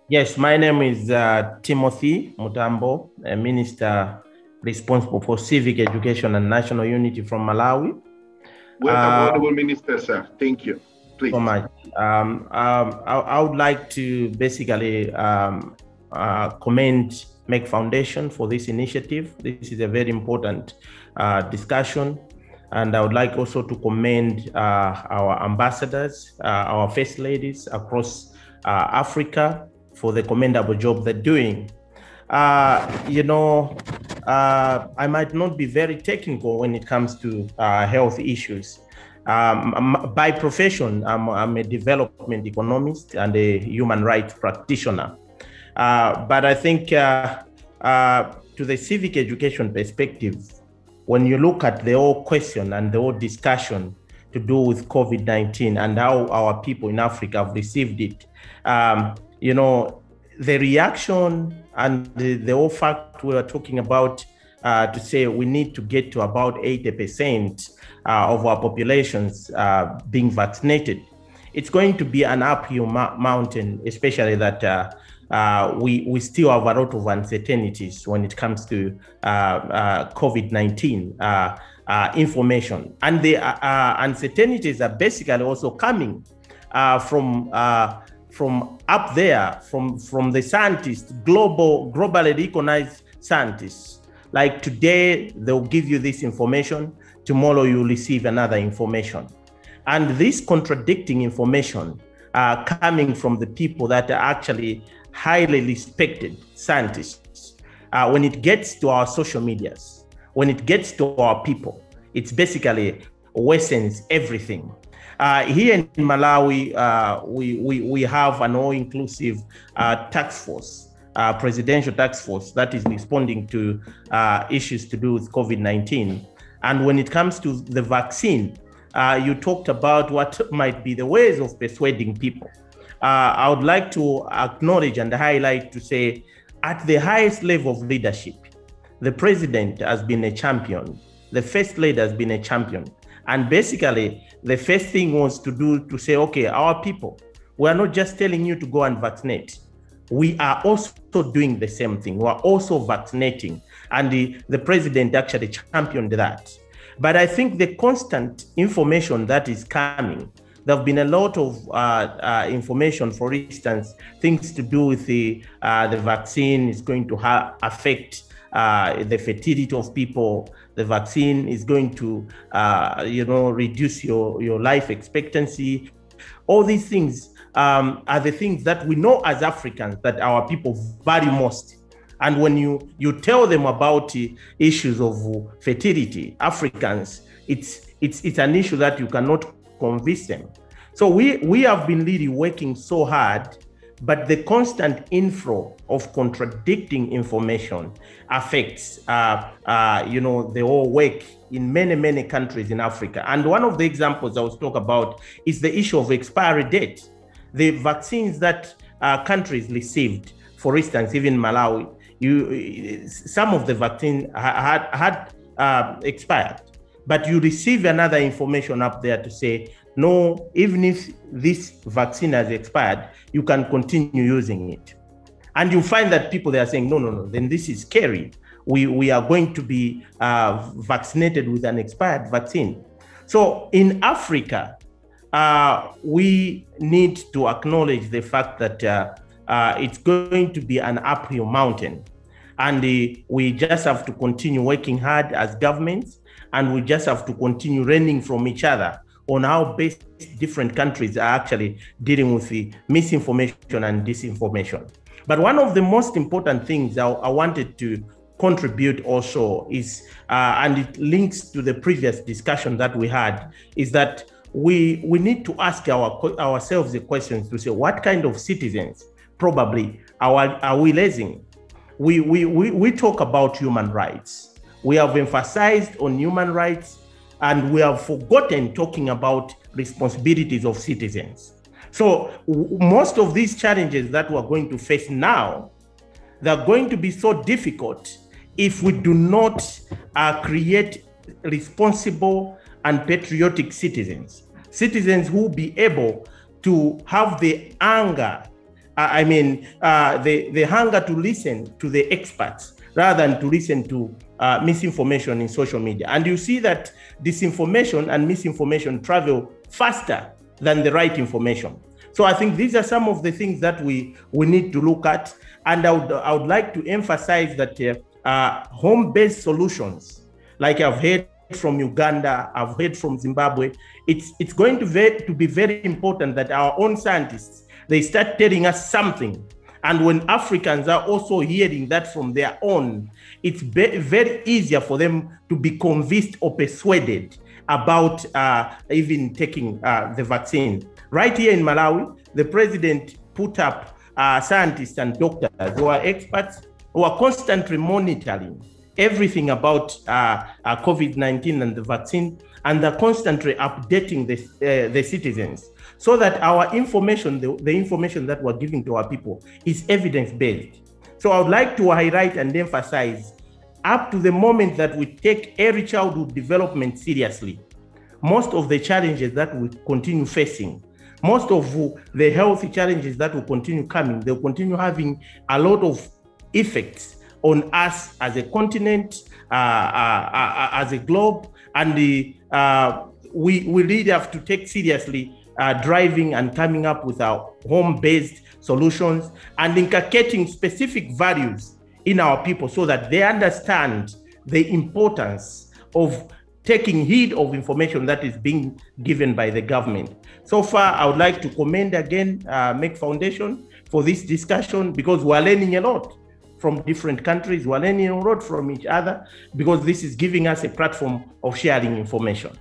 Yes, my name is Timothy Mutambo, a minister responsible for civic education and national unity from Malawi. Welcome, Honorable Minister, sir. Thank you. Please. So much. I would like to basically commend Merck Foundation for this initiative. This is a very important discussion. And I would like also to commend our ambassadors, our first ladies across Africa for the commendable job they're doing. I might not be very technical when it comes to health issues. By profession, I'm a development economist and a human rights practitioner. But I think to the civic education perspective, when you look at the whole question and the whole discussion to do with COVID-19 and how our people in Africa have received it, the reaction and the whole fact we are talking about to say we need to get to about 80% of our populations being vaccinated. It's going to be an uphill mountain, especially that we still have a lot of uncertainties when it comes to COVID-19 information. And the uncertainties are basically also coming from up there, from the scientists, globally recognized scientists. Like today, they'll give you this information, tomorrow you'll receive another information. And this contradicting information coming from the people that are actually highly respected scientists. When it gets to our social medias, when it gets to our people, it's basically worsens everything. Here in Malawi, we have an all-inclusive task force, presidential task force that is responding to issues to do with COVID-19. And when it comes to the vaccine, you talked about what might be the ways of persuading people. I would like to acknowledge and highlight to say, at the highest level of leadership, the president has been a champion. The first lady has been a champion. And basically, the first thing was to say, okay, our people, we are not just telling you to go and vaccinate. We are also doing the same thing. We are also vaccinating. And the president actually championed that. But I think the constant information that is coming, there have been a lot of information, for instance, things to do with the vaccine is going to affect the fertility of people. The vaccine is going to, reduce your life expectancy. All these things are the things that we know as Africans that our people value most. And when you tell them about issues of fertility, Africans, it's an issue that you cannot convince them. So we have been really working so hard, but the constant inflow of contradicting information affects the whole work in many countries in Africa. And one of the examples I was talking about is the issue of expiry date. The vaccines that countries received, for instance, even Malawi, some of the vaccine had expired, but you receive another information up there to say, no, even if this vaccine has expired, you can continue using it. And you find that people, they are saying, no, then this is scary. We are going to be vaccinated with an expired vaccine. So in Africa, we need to acknowledge the fact that it's going to be an uphill mountain. And we just have to continue working hard as governments, and we just have to continue learning from each other on how best different countries are actually dealing with the misinformation and disinformation. But one of the most important things I wanted to contribute also is, and it links to the previous discussion that we had, is that we need to ask ourselves the questions to say, what kind of citizens probably are we raising? We talk about human rights. We have emphasized on human rights, and we have forgotten talking about responsibilities of citizens. So most of these challenges that we're going to face now, they're going to be so difficult if we do not create responsible and patriotic citizens who will be able to have the anger the hunger to listen to the experts rather than to listen to misinformation in social media. And you see that disinformation and misinformation travel faster than the right information. So I think these are some of the things that we need to look at. And I would like to emphasize that home-based solutions, like I've heard from Uganda, I've heard from Zimbabwe, it's going to be very important that our own scientists, they start telling us something. And when Africans are also hearing that from their own, it's very easier for them to be convinced or persuaded about even taking the vaccine. Right here in Malawi, the president put up scientists and doctors who are experts, who are constantly monitoring everything about COVID-19 and the vaccine, and they're constantly updating the citizens so that our information, the information that we're giving to our people, is evidence-based. So I would like to highlight and emphasize, up to the moment that we take early childhood development seriously, most of the challenges that we continue facing, most of the health challenges that will continue coming, they'll continue having a lot of effects on us as a continent, as a globe, and we really have to take seriously driving and coming up with our home-based solutions and inculcating specific values in our people so that they understand the importance of taking heed of information that is being given by the government. So far, I would like to commend again Merck Foundation for this discussion, because we're learning a lot from different countries. We're learning a lot from each other, because this is giving us a platform of sharing information.